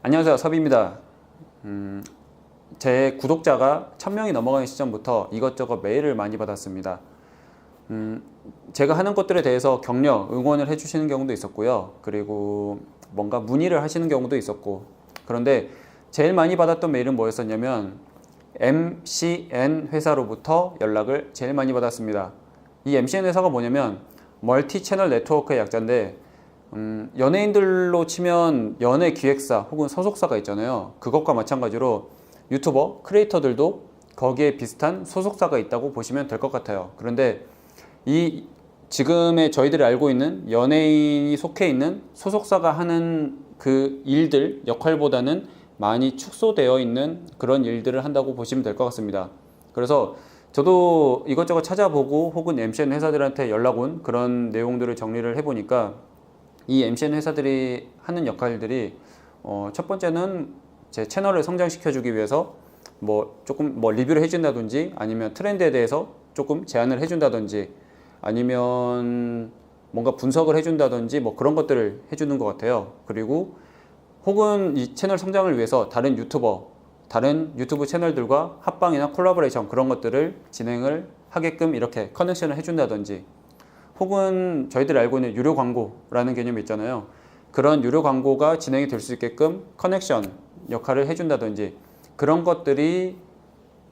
안녕하세요, 섭입니다. 제 구독자가 1000명이 넘어가는 시점부터 이것저것 메일을 많이 받았습니다. 제가 하는 것들에 대해서 격려, 응원을 해주시는 경우도 있었고요. 그리고 뭔가 문의를 하시는 경우도 있었고. 그런데 제일 많이 받았던 메일은 뭐였었냐면 MCN 회사로부터 연락을 제일 많이 받았습니다. 이 MCN 회사가 뭐냐면 멀티 채널 네트워크의 약자인데, 연예인들로 치면 연예 기획사 혹은 소속사가 있잖아요. 그것과 마찬가지로 유튜버, 크리에이터들도 거기에 비슷한 소속사가 있다고 보시면 될 것 같아요. 그런데 이 지금의 저희들이 알고 있는 연예인이 속해 있는 소속사가 하는 그 일들, 역할보다는 많이 축소되어 있는 그런 일들을 한다고 보시면 될 것 같습니다. 그래서 저도 이것저것 찾아보고 혹은 MCN 회사들한테 연락 온 그런 내용들을 정리를 해보니까 이 MCN 회사들이 하는 역할들이 첫 번째는 제 채널을 성장시켜주기 위해서 조금 리뷰를 해준다든지, 아니면 트렌드에 대해서 조금 제안을 해준다든지, 아니면 뭔가 분석을 해준다든지 그런 것들을 해주는 것 같아요. 그리고 혹은 이 채널 성장을 위해서 다른 유튜브 채널들과 합방이나 콜라보레이션 그런 것들을 진행을 하게끔 이렇게 커넥션을 해준다든지, 혹은 저희들이 알고 있는 유료 광고라는 개념이 있잖아요. 그런 유료 광고가 진행이 될 수 있게끔 커넥션 역할을 해준다든지, 그런 것들이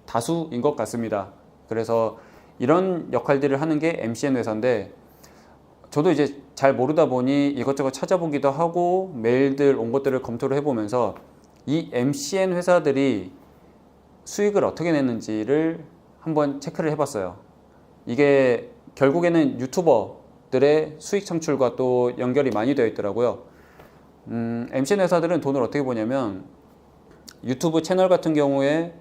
다수인 것 같습니다. 그래서 이런 역할들을 하는 게 MCN 회사인데, 저도 이제 잘 모르다 보니 이것저것 찾아보기도 하고 메일들 온 것들을 검토를 해보면서 이 MCN 회사들이 수익을 어떻게 내는지를 한번 체크를 해봤어요. 이게 결국에는 유튜버들의 수익 창출과 또 연결이 많이 되어 있더라고요. MCN 회사들은 돈을 어떻게 보냐면, 유튜브 채널 같은 경우에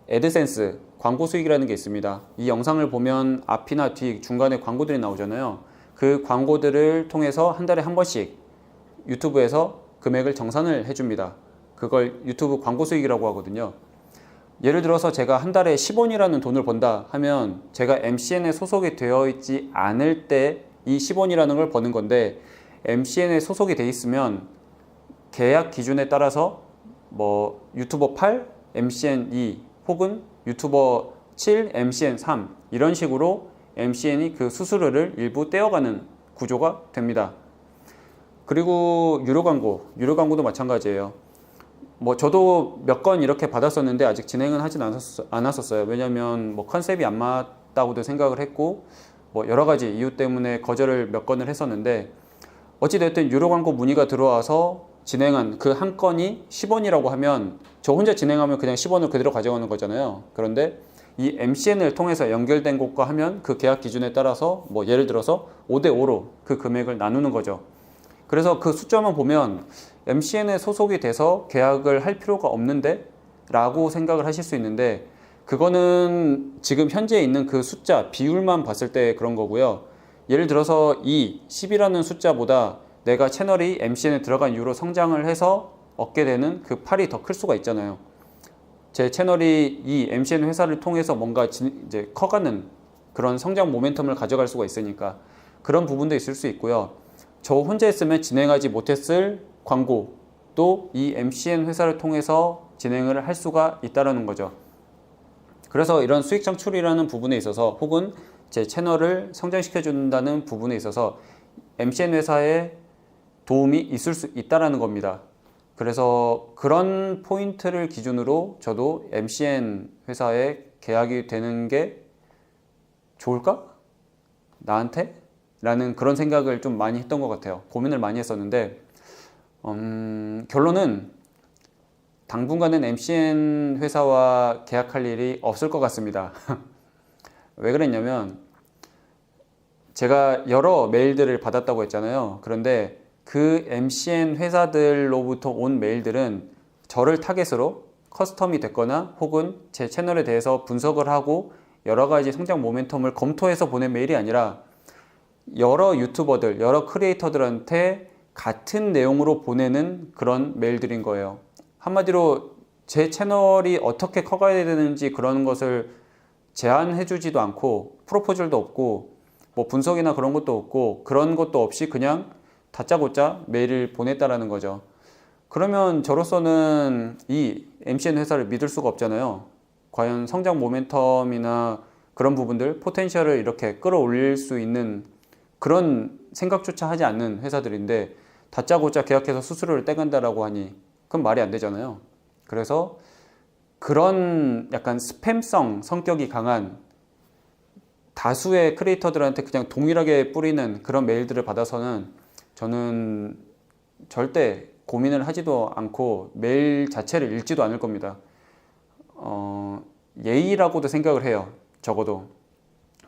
애드센스, 광고 수익이라는 게 있습니다. 이 영상을 보면 앞이나 뒤, 중간에 광고들이 나오잖아요. 그 광고들을 통해서 한 달에 한 번씩 유튜브에서 금액을 정산을 해줍니다. 그걸 유튜브 광고 수익이라고 하거든요. 예를 들어서 제가 한 달에 10원이라는 돈을 번다 하면, 제가 MCN에 소속이 되어 있지 않을 때 이 10원이라는 걸 버는 건데, MCN에 소속이 돼 있으면 계약 기준에 따라서 유튜버 8, MCN 2 혹은 유튜버 7, MCN 3 이런 식으로 MCN이 그 수수료를 일부 떼어가는 구조가 됩니다. 그리고 유료 광고도 마찬가지예요. 저도 몇 건 이렇게 받았었는데 아직 진행은 하진 않았었어요. 왜냐면 컨셉이 안 맞다고도 생각을 했고, 여러 가지 이유 때문에 거절을 몇 건을 했었는데, 어찌됐든 유료 광고 문의가 들어와서 진행한 그 한 건이 10원이라고 하면 저 혼자 진행하면 그냥 10원을 그대로 가져가는 거잖아요. 그런데 이 MCN을 통해서 연결된 곳과 하면 그 계약 기준에 따라서 예를 들어서 5대5로 그 금액을 나누는 거죠. 그래서 그 숫자만 보면 MCN에 소속이 돼서 계약을 할 필요가 없는데? 라고 생각을 하실 수 있는데, 그거는 지금 현재 있는 그 숫자, 비율만 봤을 때 그런 거고요. 예를 들어서 10이라는 숫자보다 내가 채널이 MCN에 들어간 이후로 성장을 해서 얻게 되는 그 팔이 더 클 수가 있잖아요. 제 채널이 이 MCN 회사를 통해서 뭔가 이제 커가는 그런 성장 모멘텀을 가져갈 수가 있으니까 그런 부분도 있을 수 있고요. 저 혼자 했으면 진행하지 못했을 광고도 이 MCN 회사를 통해서 진행을 할 수가 있다는 거죠. 그래서 이런 수익 창출이라는 부분에 있어서, 혹은 제 채널을 성장시켜 준다는 부분에 있어서 MCN 회사의 도움이 있을 수 있다는 겁니다. 그래서 그런 포인트를 기준으로 저도 MCN 회사에 계약이 되는 게 좋을까? 나한테? 라는 그런 생각을 좀 많이 했던 것 같아요. 고민을 많이 했었는데, 결론은 당분간은 MCN 회사와 계약할 일이 없을 것 같습니다. 왜 그랬냐면, 제가 여러 메일들을 받았다고 했잖아요. 그런데 그 MCN 회사들로부터 온 메일들은 저를 타겟으로 커스텀이 됐거나, 혹은 제 채널에 대해서 분석을 하고 여러 가지 성장 모멘텀을 검토해서 보낸 메일이 아니라, 여러 유튜버들, 여러 크리에이터들한테 같은 내용으로 보내는 그런 메일들인 거예요. 한마디로 제 채널이 어떻게 커가야 되는지 그런 것을 제안해 주지도 않고, 프로포절도 없고, 분석이나 그런 것도 없고, 그런 것도 없이 그냥 다짜고짜 메일을 보냈다라는 거죠. 그러면 저로서는 이 MCN 회사를 믿을 수가 없잖아요. 과연 성장 모멘텀이나 그런 부분들, 포텐셜을 이렇게 끌어올릴 수 있는 그런 생각조차 하지 않는 회사들인데 다짜고짜 계약해서 수수료를 떼간다라고 하니 그건 말이 안 되잖아요. 그래서 그런 약간 스팸성 성격이 강한 다수의 크리에이터들한테 그냥 동일하게 뿌리는 그런 메일들을 받아서는 저는 절대 고민을 하지도 않고 메일 자체를 읽지도 않을 겁니다. 예의라고도 생각을 해요. 적어도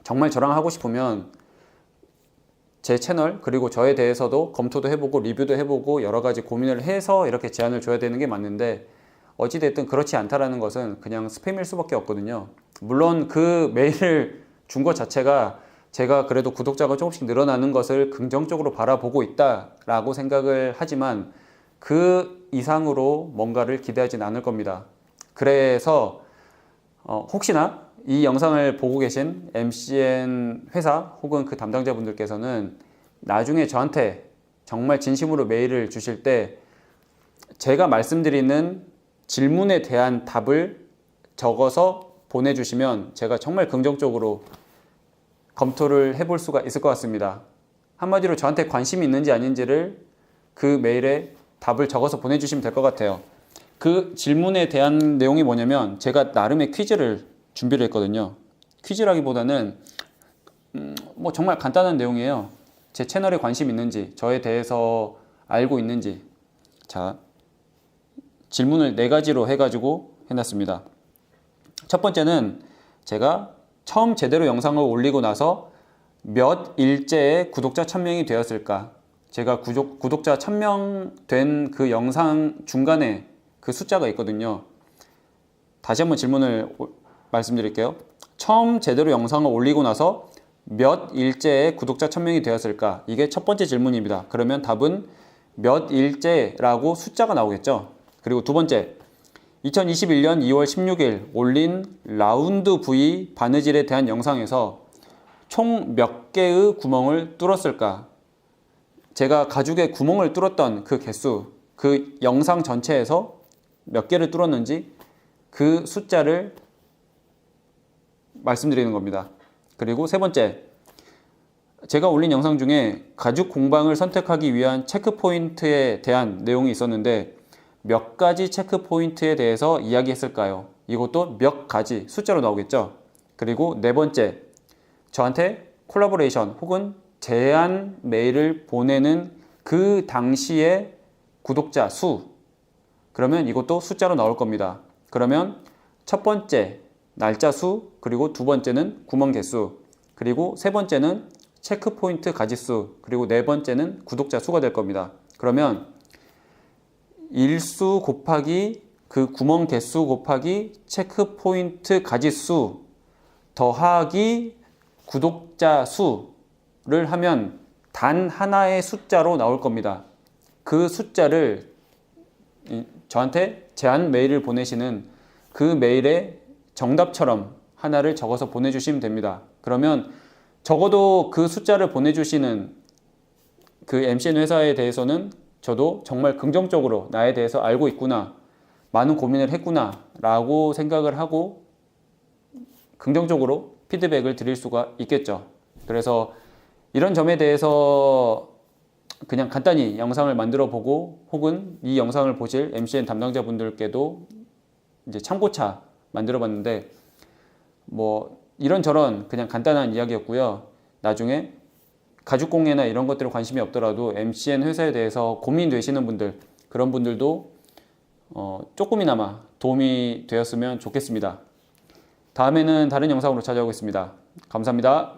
정말 저랑 하고 싶으면 제 채널 그리고 저에 대해서도 검토도 해보고 리뷰도 해보고 여러 가지 고민을 해서 이렇게 제안을 줘야 되는 게 맞는데 어찌됐든 그렇지 않다라는 것은 그냥 스팸일 수밖에 없거든요. 물론 그 메일을 준 것 자체가 제가 그래도 구독자가 조금씩 늘어나는 것을 긍정적으로 바라보고 있다라고 생각을 하지만 그 이상으로 뭔가를 기대하진 않을 겁니다. 그래서 혹시나 이 영상을 보고 계신 MCN 회사 혹은 그 담당자분들께서는 나중에 저한테 정말 진심으로 메일을 주실 때 제가 말씀드리는 질문에 대한 답을 적어서 보내주시면 제가 정말 긍정적으로 검토를 해볼 수가 있을 것 같습니다. 한마디로 저한테 관심이 있는지 아닌지를 그 메일에 답을 적어서 보내주시면 될 것 같아요. 그 질문에 대한 내용이 뭐냐면 제가 나름의 퀴즈를 준비를 했거든요. 퀴즈라기보다는 뭐 정말 간단한 내용이에요. 제 채널에 관심 있는지, 저에 대해서 알고 있는지. 자, 질문을 4가지로 해가지고 해놨습니다. 첫 번째는 제가 처음 제대로 영상을 올리고 나서 몇 일째에 구독자 1000명이 되었을까? 제가 구독자 1000명 된 그 영상 중간에 그 숫자가 있거든요. 다시 한번 질문을 말씀드릴게요. 처음 제대로 영상을 올리고 나서 몇 일째에 구독자 1000명이 되었을까? 이게 첫 번째 질문입니다. 그러면 답은 몇 일째라고 숫자가 나오겠죠. 그리고 두 번째, 2021년 2월 16일 올린 라운드 V 바느질에 대한 영상에서 총 몇 개의 구멍을 뚫었을까? 제가 가죽에 구멍을 뚫었던 그 개수, 그 영상 전체에서 몇 개를 뚫었는지 그 숫자를 말씀드리는 겁니다. 그리고 세 번째, 제가 올린 영상 중에 가죽 공방을 선택하기 위한 체크 포인트에 대한 내용이 있었는데 몇 가지 체크 포인트에 대해서 이야기했을까요? 이것도 몇 가지 숫자로 나오겠죠. 그리고 네 번째, 저한테 콜라보레이션 혹은 제안 메일을 보내는 그 당시의 구독자 수, 그러면 이것도 숫자로 나올 겁니다. 그러면 첫 번째 날짜 수, 그리고 두 번째는 구멍 개수, 그리고 세 번째는 체크 포인트 가지수, 그리고 네 번째는 구독자 수가 될 겁니다. 그러면 일수 곱하기 그 구멍 개수 곱하기 체크 포인트 가지수 더하기 구독자 수를 하면 단 하나의 숫자로 나올 겁니다. 그 숫자를 저한테 제안 메일을 보내시는 그 메일에 정답처럼 하나를 적어서 보내주시면 됩니다. 그러면 적어도 그 숫자를 보내주시는 그 MCN 회사에 대해서는 저도 정말 긍정적으로 나에 대해서 알고 있구나, 많은 고민을 했구나 라고 생각을 하고 긍정적으로 피드백을 드릴 수가 있겠죠. 그래서 이런 점에 대해서 그냥 간단히 영상을 만들어 보고 혹은 이 영상을 보실 MCN 담당자분들께도 이제 참고차 만들어 봤는데 뭐 이런저런 그냥 간단한 이야기였고요. 나중에 가죽공예나 이런 것들에 관심이 없더라도 MCN 회사에 대해서 고민되시는 분들, 그런 분들도 조금이나마 도움이 되었으면 좋겠습니다. 다음에는 다른 영상으로 찾아오겠습니다. 감사합니다.